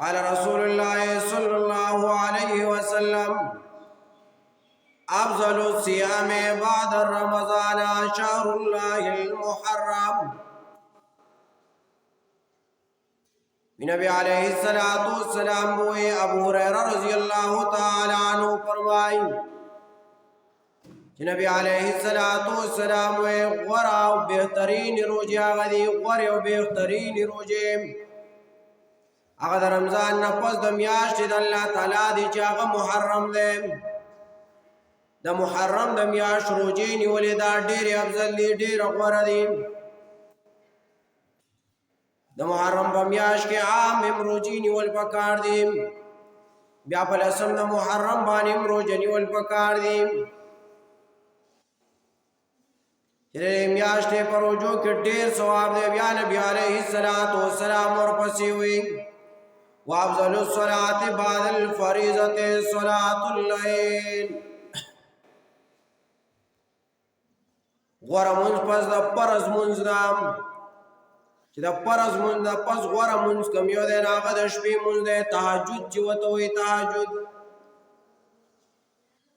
قال رسول الله صلى الله عليه وسلم أفضل الصيام بعد رمضان شهر الله المحرم. نبی علیہ الصلوۃ والسلام ہوئے ابو ہریرہ رضی اللہ تعالی عنہ فرمائی کہ نبی علیہ الصلوۃ والسلام ہوئے غرا بہترین روزے غدی غرا بہترین روزے اگر رمضان نفس د میاشت د الله تعالی دی چې محرم دے د محرم د میاشت روزے نیولې دا ډېر افضل دي ډېر غوړه دي. د محرم په میاشت کې عام روزې نیول پکار دي بیا په لسم د محرم باندې روزې نیول پکار دي چې میاشت په روزو کې ډېر ثواب دی. بیا نبی علیه الصلاۃ والسلام ورپسې وی وافضل الصلاة بعد الفریضة صلاة الليل. غوره منځ پس د فرض منځ نام چې د فرض منځ د پس غوره منځ کوم یو دی هغه د شپې منځ دی تهجد چې ورته وایي تهجد.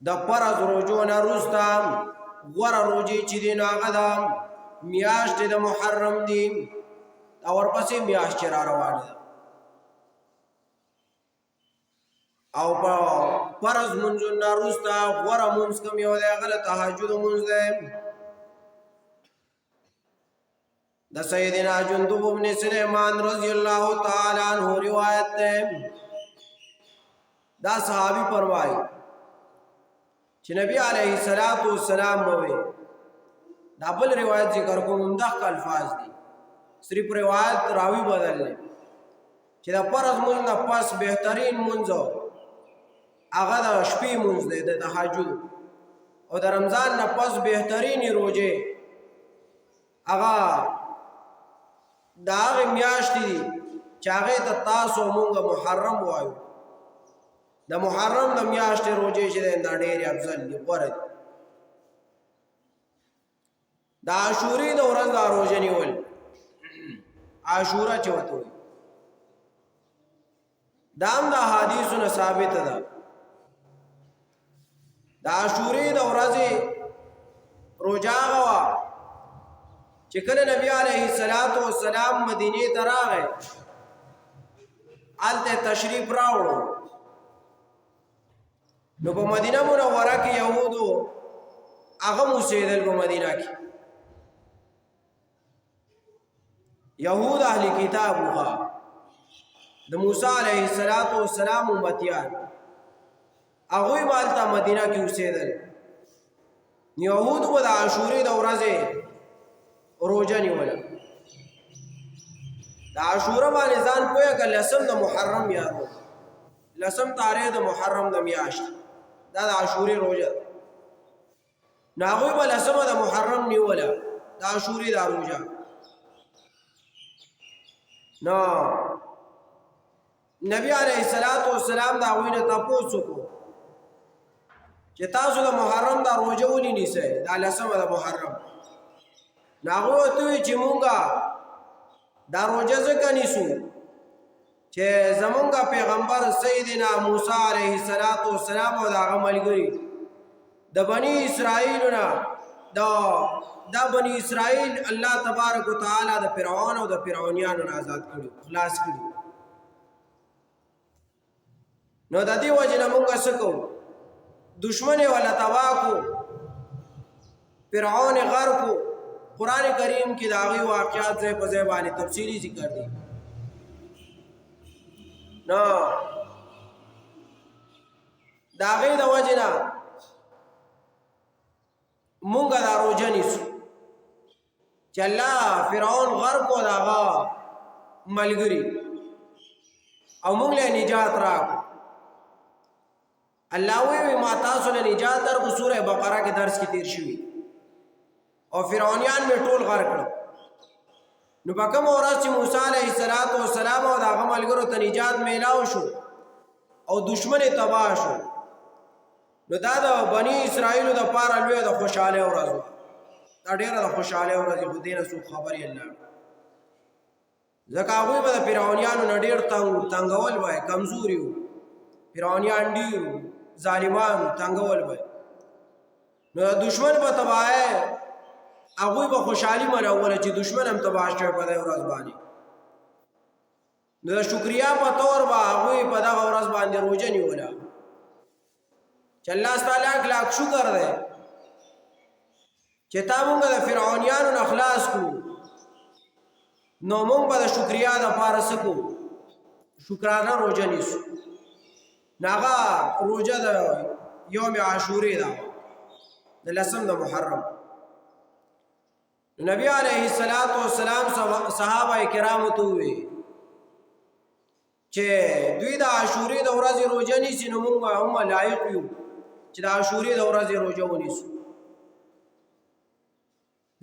د فرض روزو نه وروسته غوره روزې چې دي نو هغه د میاشتې د محرم دي او ورپسې میاشت چې را روانه ده او په فرض منځونو نه وروسته غوره منځ کوم یو دی هغه د تهجد منځ دی. د سیدنا جندب بن سلیمان رضی اللہ تعالی عنہ روایت ہے دا صحابی فرمائی چې نبی علیہ الصلوۃ والسلام ہوئے دا بل روایت ذکر کو مندق الفاظ دی صرف روایت راوی بدل لے چې دا فرض منځ نه پس بهترین منځ هغه د شپې منځ دی د تهجد او د رمضان نه پس بهترین روزه هغه دا هغه میاشت دي چې هغه ته تاسو مونږ محرم وایو. د محرم د میاشتې روزې چې دا ډېرې افضل دي غوره دي. د عاشورې د ورځ دا روزه نیول عاشوره چې ورته وایي دا هم د احادیثو نه ثابته ده. د عاشورې د ورځې روزه هغه وه چې کله نبی علیه الصلاۃ والسلام مدینې ته راغی هلته تشریف راوړو نو په مدینه منوره کې یهودو هغه اوسېدل په مدینه کې یهود اهل کتاب وه د موسی علیه السلام امتیان هغوی به هلته مدینه کې اوسېدل. یهود به د عاشورې د ورځې روزه نیوله د عاشوره باندې ځان پوهه که لسم د محرم یادو لسم تاریخ د محرم د میاشت دا د عاشورې روزه ده نو هغوی به لسمه د محرم نیوله د عاشورې دا روزه. نو نبی علیه الصلاۃ والسلام د هغوی نه تپوس وکړو چې تاسو د محرم دا روزه ولې نیسئ دا لسمه د محرم. ناغو توی چې مونږه دا روزه ځکه نیسو چې زمونږ پیغمبر سیدنا موسی علیه السلام او د هغه ملګري د بني اسرائیلو نه دا بني اسرائیل الله تبارک وتعالی د فرعون او د فرعونیانو نه آزاد کړي خلاص کړي. نو د دې وجه نه مونږ څه کوو دشمن والا تباه کو فرعون غرق کو. قرآن کریم کی داغی واقعات سے پزیبانی تفصیلی ذکر دی نا داغی دا وجنا مونگا دا روجہ نیسو چلا فرعون غرق و داغا ملگری او مونگ لے نجات راکو اللہ وی ما تاسو لے نجات در کو سورہ بقرہ کے درس کی تیر شوی او فرعونیان میں ټول غرق کړو. نو په کومه ورځ چې موسی علیه السلام او د هغه ملګرو ته نجات میلاو شو او دشمن تباه شو نو دا د بني اسرائیلو د پاره لوی د خوشاله ورځ دا ډیره د خوشاله ورځ خو دینه سو خبرې الله ځکه هغوی به د فرعونیانو نه ډېر تنګول به کمزوري وو فرعونیان ډېر وو ظالمان تنګول به نو د دشمن په تباهۍ هغوی به خوشحالي منوله چې دشمن هم تباه شوی په دې ورځ باندې نو د شکریا په طور به هغوی په دغه ورځ باندې روژه نیوله چې الله تعالی لاک شکر دی چې تا مونږ د فرعونیانو نه خلاص کړو نو مونږ به د شکریا دپاره څه کوو شکرانه روژه نیسو نو هغه روژه د یوم عاشورې ده د 10 د محرم نبی علیه السلام صحابه کرامو ته وویل چې دوی د عاشورې د ورځې روژه نیسي نو مونږ هم لایق یو چې د عاشورې د ورځې روژه ونیسو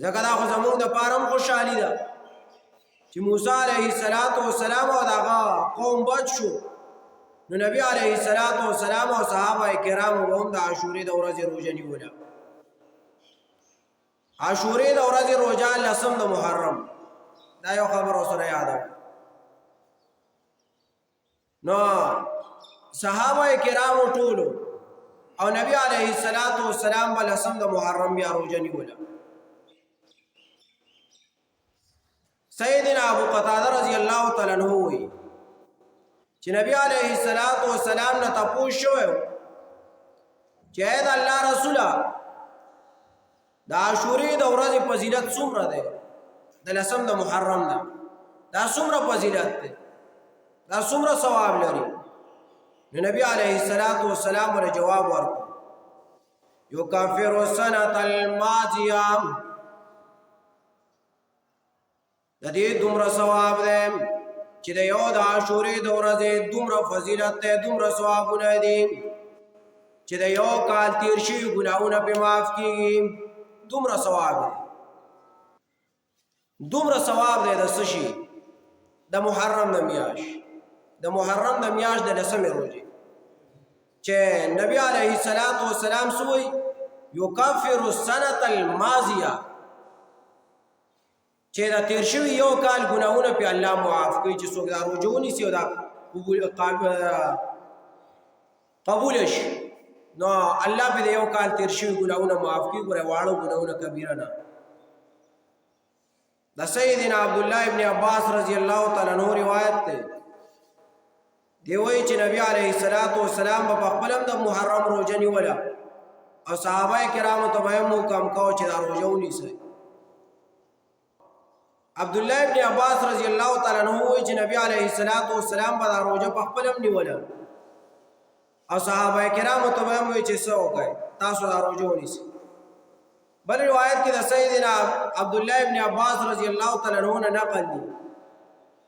ځکه دا خو زمونږ دپاره هم خوشحالي ده چې موسی علیه السلام او دغه قوم بچ شو نو نبی علیه السلام او صحابه کرامو به هم د عاشورې د ورځې روژه نیوله عاشورې د ورځې روژه 10 د محرم دا یو خبر اوسره یاد نو صحابه کرامو ټولو او نبی علیه السلام بل 10 د محرم بیا روژه نیوله سیدنا ابو قتاده رضی الله تعالی عنہ وی چې نبی علیه السلام نه تپوس شوی چې د الله رسوله د عاشورې د ورځې فضیلت څومره دی د 10 د محرم ده دا څومره فضیلت دی دا څومره ثواب لري نو نبی علیه السلام ورته جواب ورکړ یکفر السنه الماضیه د دې دومره ثواب دی چې د یو د عاشورې د ورځې دومره فضیلت دی دومره ثوابونه دي چې د یو کال تیر شوي ګناهونه پرې معاف کېږي دومره ثواب دی دومره ثواب دی د څه شي د محرم د میاشت د محرم د میاشت د 10 روزې چې نبی علیه السلام سوی یکفر السنه الماضیه چې دا تیر شوی یو کال ګناهونه په الله معاف کوي چې څوک دا روزه ونیسي او دا قبول شي نو الله به یو کال تیر شوی ګناهونه معاف کوي ګوره واړو ګناهونه کبیره نه د سیدنا عبد الله ابن عباس رضی الله تعالی عنہ روایت ده دی وایي چې نبی علیه السلام په خپل هم د محرم روزه نیوله او صحابه کرامو ته به هم حکم کاوه چې دا روزه ونیسي عبد الله ابن عباس رضی الله تعالی عنہ وایي چې نبی علیه السلام به دا روزه په خپل هم نیوله او صحابه کرامو ته به هم وایي چې څه وکړئ تاسو دا روزه ونیسئ بل روایت کې د سیدنا عبد الله ابن عباس رضی الله تعالی عنہ نه نقل دي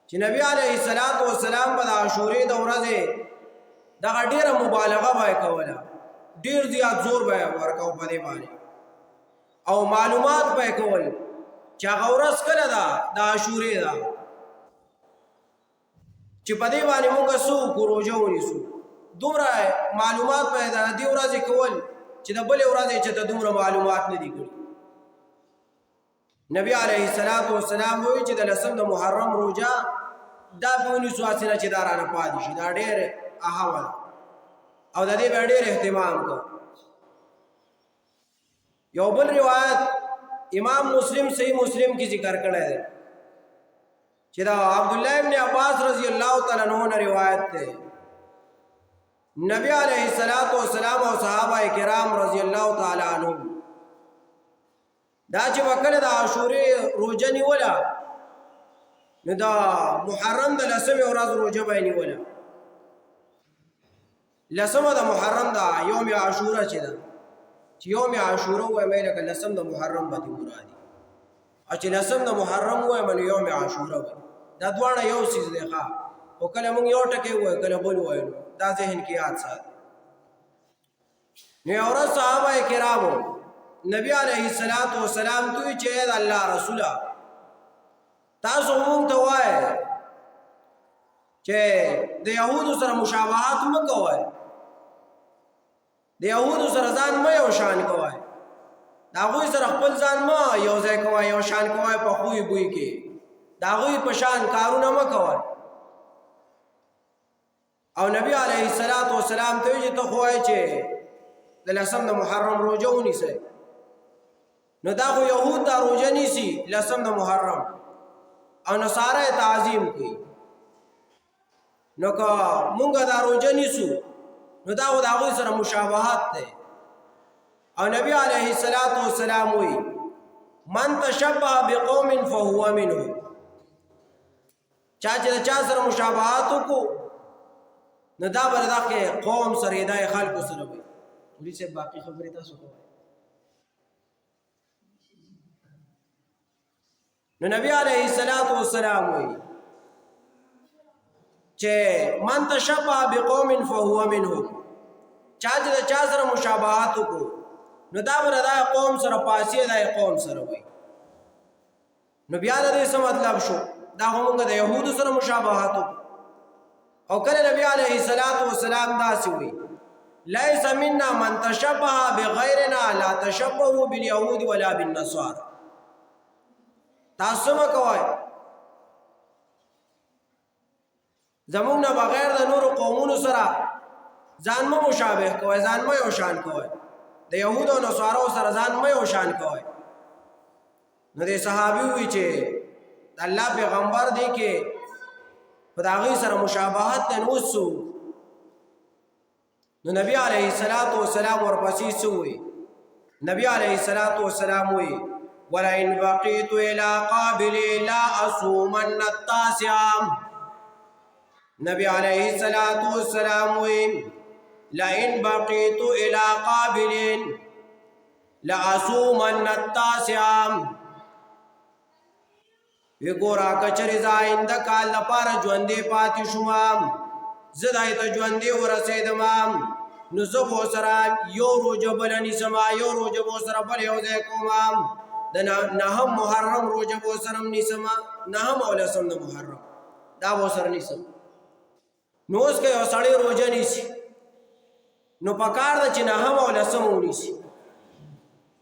چې نبی علیه السلام په عاشورې د ورځې دغه ډیره مبالغه وای کوله ډیر زیات زور به ورکاو په دې باندې او معلومات به کول چې هغه ورځ کله ده د عاشورې ده چې په دې باندې موږ څوک روزه ونیسو دومره معلومات به د دې ورځې کول چې د بلې ورځې چې ته دومره معلومات نه دي کړي نبی علیه السلام وایي چې د 10 د محرم روزه دا به ونیسو هسې چې دا رانه پاتې شي دا ډېر اهمه ده او د دې به ډېر اهتمام کوو یو بل روایت امام مسلم صحیح مسلم کی ذکر کړی دی چې دا عبد الله ابن عباس رضی الله تعالی عنہ نے روایت ده نبی علیہ السلام او صحابه کرام رضی الله تعالی عنهم دا چې وکړه د عاشورې روزه نیوله نو دا محرم د 10 ورځ روزه به نیوله 10 د محرم دا یوم عاشورا چې دا چې یوم عاشورا وای مې لکه 10 د محرم باندې مرادي او چې 10 د محرم وای مې یوم عاشورا وای دا دواړه یو څه دی ښا او کله مونږ یو ټکی وای کله بل وای دا ذهن کې یاد سات نو اور صحابه کرامو نبی علیہ السلام دوی چې الله رسوله تاسو مونږ ته وای چې د يهودو سره مشابهت مکوئ د يهودو سره ځان مې یو شان کوئ دا غوي سره خپل ځان ما یو ځای کوئ یو شان کوئ په خوې بوې کې د هغوی په شان کارونه مه کوئ. او نبی علیه السلام ته وایي چې ته خو وایې چې د 10 د محرم روژه ونیسئ، نو دا خو یهود دا روژه نیسي 10 د محرم او نصارا یې تعظیم کوي. نو که مونږ دا روژه نیسو نو دا خو د هغوی سره مشابهت دی. او نبی علیه السلام وایي من تشبه بقوم فهو منهم، چا چې د چا سره مشابهت وکړو نو دا به د هغې قوم سره یې دا خلکو سره وي. مولوي صاحب باقي خبرې تاسو کوئ. نو نبی علیه السلام وایي چې من تشبه بقوم فهو منهم، چا چې د چا سره مشابهت وکړو نو دا به د قوم سره پاسي د قوم سره وي. نو بیا د دې څه مطلب شو؟ دا خو موږ د یهودو سره مشابهت وکړو. او کله نبی علیه السلام داسې وایي لیس منا من تشبه بغیرنا لا تشبهوا بالیهود ولا بالنصارى. تاسو مه کوئ زمونږ نه بغیر د نورو قومونو سره ځان مه مشابه کوئ، ځان مه یو شان کوئ، د یهودو او نصاراو سره ځان مه یو شان کوئ. نو دې صحابي وایي چې د الله پیغمبر دی کې په د هغوی سره مشابهت دی نو اوس نو نبی علیه السلام ورپسې څه وایي؟ نبی علیه السلام وایي ولئن بقیت الی قابل لا اصومن التاسع. نبی علیہ السلام وی لئن بقیت الی قابل لأصومن التاسع. وی گورا کچری زائند کال لپاره ژوندې پاتې شوم، زه دای ته ژوندې ورسېدم نو زه به سره یو روژه بله نیسم، یو روژه به سره بل یو ځای کوم، د 9 محرم روژه به سره نیسم، 9 او 10 د محرم دا به سره نیسم. نو اوس که یو سړی روژه نیسي نو پکار ده چې 9 او 10 ونیسي،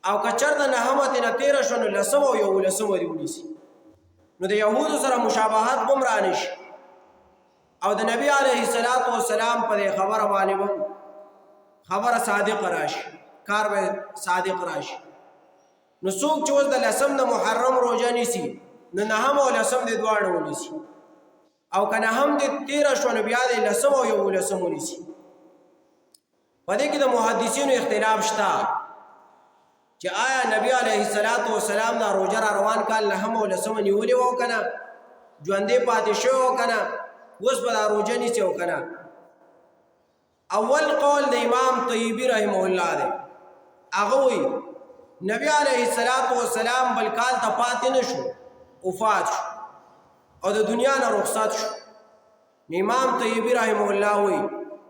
او که چېرته 9 ترې تېره شوه نو 10 او 11 دې ونیسي. نو د یهودو سره مشابهت به هم رانشي. او د نبی علیه السلام په دې خبره باندې به خبره صادق راشي، کار به صادق راشي. نو څوک چې اوس د 10 د محرم روژه نیسي نو 9 او 10 دې دواړه ونیسي، او که 9 دې تېره شوه نو بیا دې 10 او 11 ونیسي. په دې کې د محدثینو اختلاف شته چې آیا نبی علیه السلام دا روژه را روان کال 9 او 10 نیولې وه او که نه، ژوندې پاتې شوی او که نه، اوس به دا روژه نیسي او که نه. اول قول د امام طیبي رحمه الله دی. هغه وایي نبی علیه السلام بل کال ته پاتې نه شو، وفات شو او د دنیا نه رخصت شو. امام طیبي رحمه الله وایي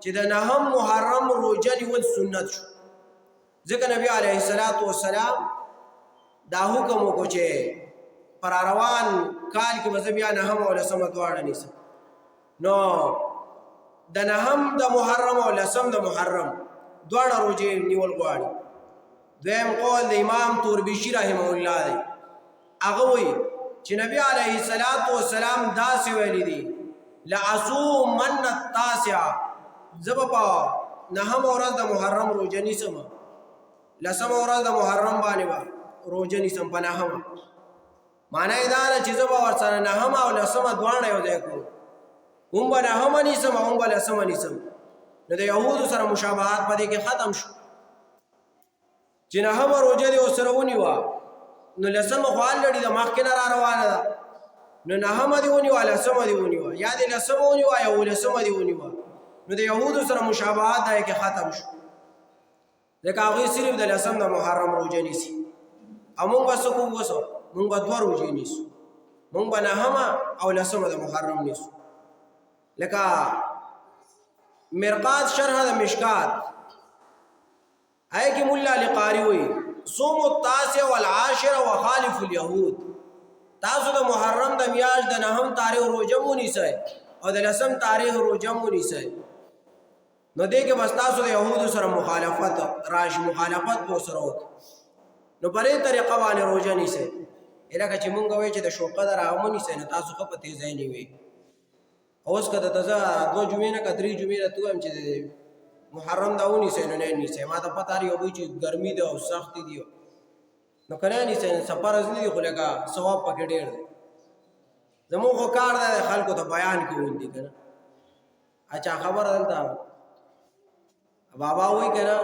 چې د 9 محرم روژه نیول سنت شو، ځکه نبی علیه السلام دا حکم وکړو چې پر روان کال کې به زه بیا 9 او 10 دواړه نیسم. نو د 9 د محرم او 10 د محرم دواړه روژې نیول غواړي. دویم قول د امام توربیشي رحمه الله دی. هغه وایي چې نبی علیه السلام داسې ویلي دي لأصومن التاسع، زه به په 9 ورځ د محرم روژه نیسم، 10 ورځ د محرم باندې به روژه نیسم په 9. معنی یې دا ده چې زه به ورسره 9 او 10 دواړه یو ځای کوم، هم به 9 نیسم او هم به 10 نیسم. نو د یهودو سره مشابهت په دې کې ختم شو چې 9 روژه دې ورسره ونیوه نو 10 خو الډي د مخکې نه را روانه ده، نو 9 دې ونیوه 10 دې ونیوه، یا دې 10 ونیوه یا 11 دې ونیوه. نو د یهودو سره مشابهت دی کې ختم شو، ځکه هغوی صرف د 10 د محرم روژه نیسي. او مونږ به څه کوو؟ مونږ به 2 روژې نیسو، مونږ به 9 او 10 د محرم نیسو. لکه مرقات شرح د مشکات هغې کې مولا علی قاري وایي صوموا التاسع والعاشر وخالف اليهود. تاسو د محرم د میاشت د 9 تاریخ روژه ونیسئ او د 10 تاریخ روژه ونیسئ. نو دې کې بس تاسو د یهودو سره مخالفت راشي، مخالفت به ورسره وکړئ. نو په دې طریقه باندې روژه نیسئ. لکه چې مونږ وایو چې د شو قدر هغه ونیسئ نو تاسو ښه په تیزۍ نیوئ. اوس که درته زه 2 جمعې نه که 3 جمعې درته ووایم چې محرم دا ونیسئ نو نه یې نیسئ. ما ته پته هر یو وایي چې ګرمي ده او سختې دي نو که نه یې نیسئ نو فرض نه دي خو لکه ثواب پکې ډېر دی. زمونږ خو کار دی خلکو ته بیان کول دي که نه. اچھا خبره دلته بابا وایي که نه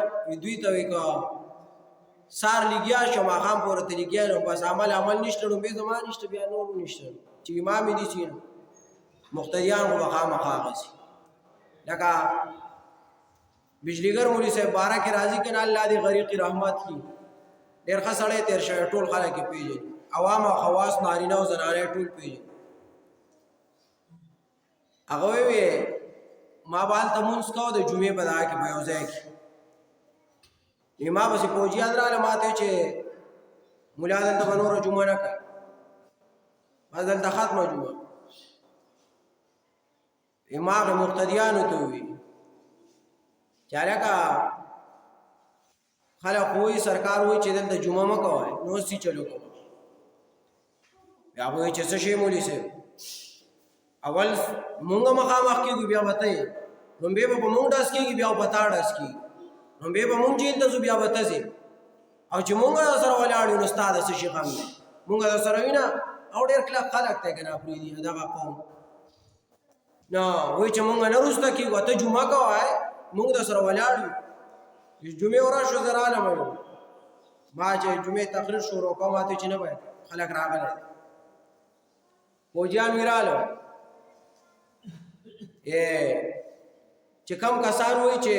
دوی ته وایي که سار لګیا شو ماښام پورې ته لګیا نو بس عمل نشته ډومبې زما نشته بیا نور نشته چې امام یې دي نو مقتدیان خو به خامخا هغسې لکه بجلیګر مولوي صاحب باره کې راځي که نه الله دې غریق رحمت کړي ډېر ښه سړی تېر شوی ټول خلک یې پېژني عوام او خواص نارینه او زنانه ټول پېژني. هغه ویې ما به هلته مونځ کوه د جمعې په دغه کې په یو ځای کې ما پسې فوجیان راغله ما ته چې ملا دلته به نوره جمعه نه کوي بس دلته ختمه جمعه. ما هغې مقتدیانو ته ووي چې هلکه خلک خو وایي سرکار وایي چې دلته جمعه مه کوئ نو سی چلو کوه. بیا به وایي چې څه شی مولي صاحب اول مونږ مخامخ کېږو بیا به ته یې لومبې به په مونږ ډس کېږي بیا به په تا ډس کېږي لومبې به مونږ جیل ته ځو بیا به ته ځې او چې مونږ سره ولاړ یو نو ستا د څه شي غم دی مونږ در سره وي نه او ډېر کلک خلک دی که نه پرېږدي دغه قوم نه وایي چې مونږ نه وروسته کېږو ته جمعه کوئ مونږ در سره ولاړ یو جمعې ورځ شو زه رالم ما چې جمعې تقریر شروع کوم ما ته چې نه باید خلک راغلی فوجیان مې راغلل چې کم کسان وایي چې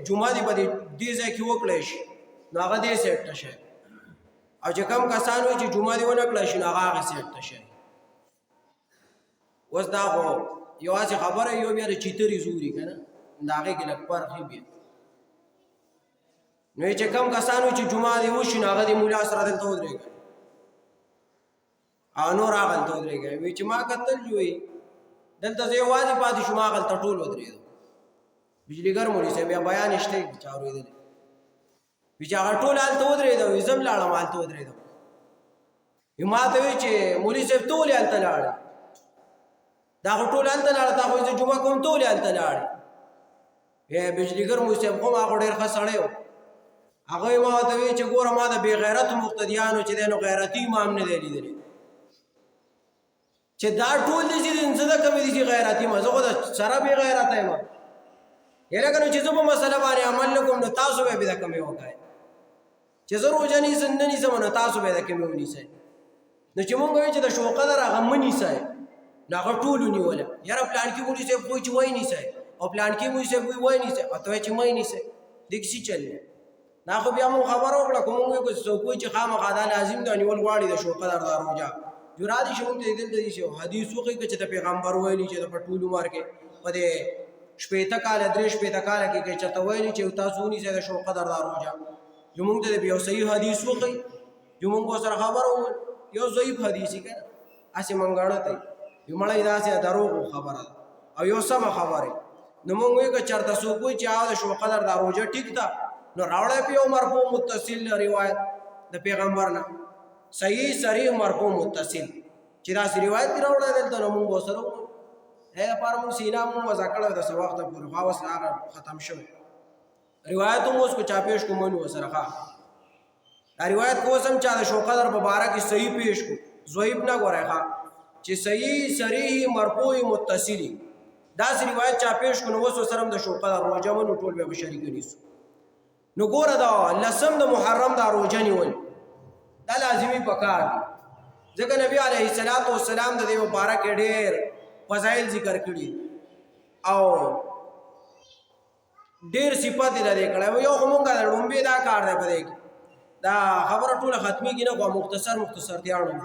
جمعه دې په دې ځای کې وکړی شي نو هغه دې سیټ ته شي او چې کم کسان وایي چې جمعه دې ونه کړی شي نو هغه هغې سیټ ته شي. اوس دا خو یوازې خبره یو بیا د چیترې زوري که نه د هغې کې لږ فرق بیا نو چې کم کسان وایي چې جمعه دې وشي نو هغه دې ملا سره دلته ودرېږي او نور هغه دلته ودرېږي وایي چې ما کتل جوړي دلته زه یوازې پاتې شوم هغلته ټول ودرېدم بجلیګر مولوي صاحب بیا بیان شته چا اورېدلی وایي چې هغه ټول هلته ودرېده وایي زه هم لاړم هلته ودرېدم وایي ما ته وایي چې مولوي صاحب ته ولې هلته لاړې دا خو ټول هلته لاړه تا خو زه جمعه کوم ته ولې هلته لاړې بجلیګر مولوي صاحب خو هغه ډېر ښه سړی و هغه یې ما ورته وایي چې ګوره ما د بې غیرتو مقتدیانو چې دی نو غیرتي امام نه دی لیدلی چې دا ټول دي چې زه د کومې دي چې غیرتي یم زه خو د سره بې غیرته یم یاره که نو چې زه په مسله باندې عمل نه کوم نو تاسو به یې د کومې وکړئ چې زه روژه نیسم نه نیسم نو تاسو به یې د کومې ونیسئ نو چې مونږ وایو چې د شو قدر هغه مه نیسئ نو هغه ټول ونیوله یاره پلانکي مولوي صاحب وایي چې وایي نیسئ او پلانکي مولوي صاحب وایي نیسئ او ته وایې چې مه یې نیسئ دې کیسې چل دی دا خو بیا مونږ خبره وکړه که مونږ وایو که څوک وایي چې خامخا دا لازم ده نیول غواړي د شو قدر دا روژه جرا دي شي مونږ ته دلته دي شي حدیث وښیي که چې د پیغمبر ویلي چې د په ټول عمر کې په دې شپېته کاله 3 کاله کې که چېرته ویلي چې تاسو ونیسئ د شو قدر دا روژه جو مونږ ته یو صحیح حدیث وښیي جو مونږ ورسره خبره وکړو یو ضعیف حدیث یې که نه هسې منګاڼه ته یو مړی داسې دروغ خبره ده او یو سمه خبرې نو مونږ وایو که چېرته څوک وایي چې هغه د شو قدر دا روژه ټیک ده نو راوړی په یو مرفوع متصل روایت د پیغمبر نه صحیح صریح مرفوع متصل چې داسې روایت دې راوړی دلته نو مونږ ورسره وکړو دې لپاره مونږ سینا مونږ وضع کړی د څه وخته پورې خو اوس هغه ختم شوی روایت هم اوس کو چاپېش کو منو ورسره ښه دا روایت کو اوس هم چا د شو قدر په باره کې صحیح پیش کو ضعیف نه ګورئ ښه چې صحیح صریح مرفوع متصلي داسې روایت چاپېش کو نو اوس ورسره هم د شو قدر روژه منو ټول بیا به شریک نیسو نو ګوره دا لسم د محرم دا روژه نیول دا لازمي پکار دي ځکه نبی علیه السلام د دې مبارک ډېر فضایل ذکر کړي او ډېر صفات یې لري کړی یو خو مونږ د لومبې دا کار دی په دې کې دا خبره ټوله ختمېږي نه خو مختصر دی اړوم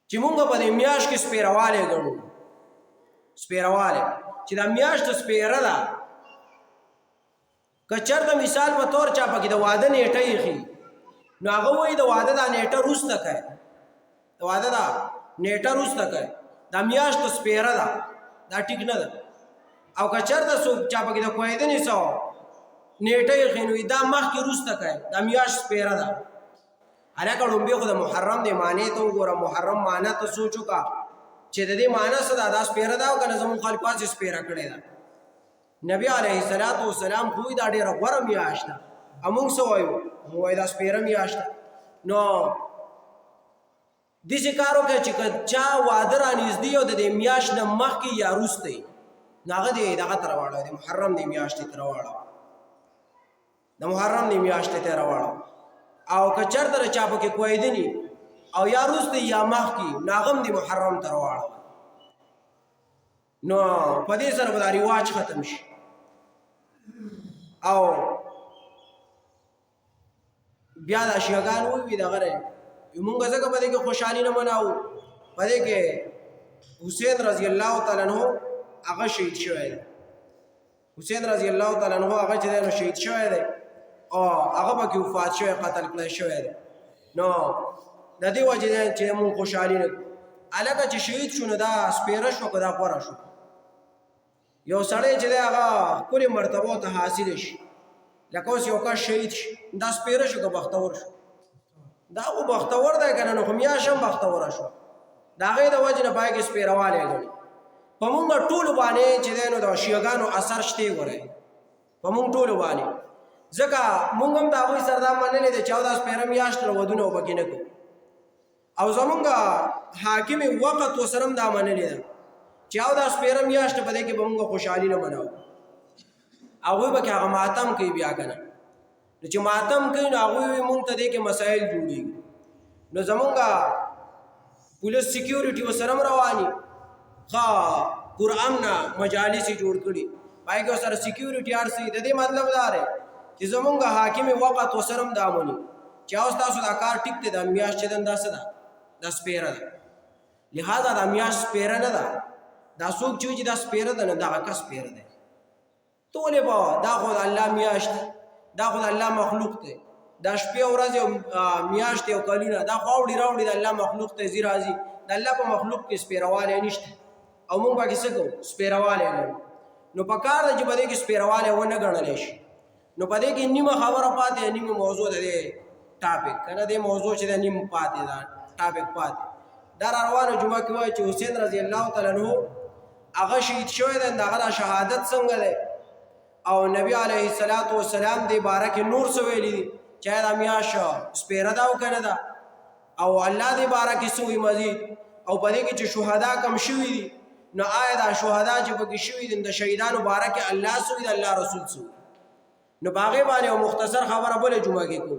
چې مونږ په دې میاشت کې سپېروالی ګڼو سپېروالی چې دا میاشت سپېره ده که چېرته مثال په طور چا پکې د واده نیټه ایښي نو هغه وایي د واده دا نیټه وروسته کوي د واده دا نیټه وروسته کوي دا میاشت سپېره ده دا ټیک نه ده او که چېرته څوک چا پکې د کویدنې څه نیټه ایښي نو دا مخکې وروسته کوي دا میاشت سپېره ده هلکه ډومبې خو د محرم دی معنی ته وګوره محرم معنی ته سوچ وکړه چې د دې معنی څه ده دا سپېره ده او که نه زموږ خلکو هسې سپېره کړې ده نبي علیه الصلاة والسلام خو دا ډېره غوره میاشت ده او موږ څه وایو موږ وایو دا سپېره میاشت ده نو داسې کار وکړه چې که چا واده رانږدې او د دې میاشت نه مخکې یا وروسته نو هغه دې دغه ته راواړوه د محرم دې میاشتې ته راواړوه د محرم دې میاشتې ته راواړوه او که چېرته د چا پکې کویدني او یا وروسته یا مخکې نو هغه هم دې محرم ته راواړوه نو په دې سره به دا رواج ختم شي او بیا دا شیعګان ووي دغه دی مونږ ځکه په دې کې خوشحالي نه مناو په دې کې حسین رضی الله تعالی عنہ هغه شهید شوی دی حسین رضی الله تعالی عنہ هغه چې دی نو شهید شوی دی او هغه پکې وفات شوی قتل کړی شوی دی نو د دې وجې نه چې مونږ خوشحالي نه هلکه چې شهید شو نو دا سپېره شو که دا غوره شو یو سړی چې دی هغه ښکلې مرتبو ته حاصل شي لکه اوس یو کس شهید شي دا سپېره شو که بختور شو دا خو بختور دی که نه نو خو میاشت هم بختوره شو د هغې د وجې نه پای کې سپېروالی ګڼي په مونږ ټولو باندې چې دی نو د شیعګانو اثر شته ګورئ په مونږ ټولو باندې ځکه مونږ هم د هغوی سره دا منلی دی چې او دا سپېره میاشت له ودونه وبکې نه کوو او زمونږ حاکم وقت ورسره هم دا منلی ده چې او دا سپېره میاشت په دې کې به مونږ خوشحالي نه منو هغوی به کې هغه ماتم کوي بیا که نه نو چې ماتم کوي نو هغوی مونږ ته دې کې مسایل جوړېږي نو زمونږ پولیس سیکیورټي ورسره هم رواني ښه پرامنه مجالس یې جوړ کړي پای کې ورسره سیکیورټي هر څه د دې مطلب دا دی چې زمونږ حاکم وقت ورسره هم دا مني چې اوس تاسو دا کار ټیک دی دا میاشت چې دا څه ده دا سپېره ده لہذا دا میاشت سپېره نه ده دا څوک چې وایي چې دا سپېره ده نه دغه کس سپېره دی ټولې به دا خو د الله میاشت دا خو د الله مخلوق دی دا شپې او ورځې او میاشتې او کلونه دا خو اوړي راوړي د الله مخلوق ته ځي راځي د الله په مخلوق کې سپېروالی نشته او موږ پکې څه کوو سپېروالی لرو نو په کار ده چې په دې کې سپېروالی ونه ګڼلی شي نو په دې کې نیمه خبره پاتې نیمه موضوع د دې ټاپک که نه دې موضوع چې ده نیم پاتې ده ټاپک پاتې دا را روانه جمعه کې وایي چې حسین رضی الله تعالی عنہ هغه شهید شوی دی د هغه دا شهادت څنګه دی او نبی علیه الصلاة والسلام دې باره کې نور څه ویلي دي چې دا میاشت سپېره ده او که نه ده او الله دې باره کې څه وایي مزید او په دې کې چې شهدا کم شوي دي نو آیا دا شهدا چې پکې شوي دي د شهیدانو باره کې الله څه وایي د الله رسول څه وایي نو په هغې باندې یو مختصر خبره بله جمعه کې کوو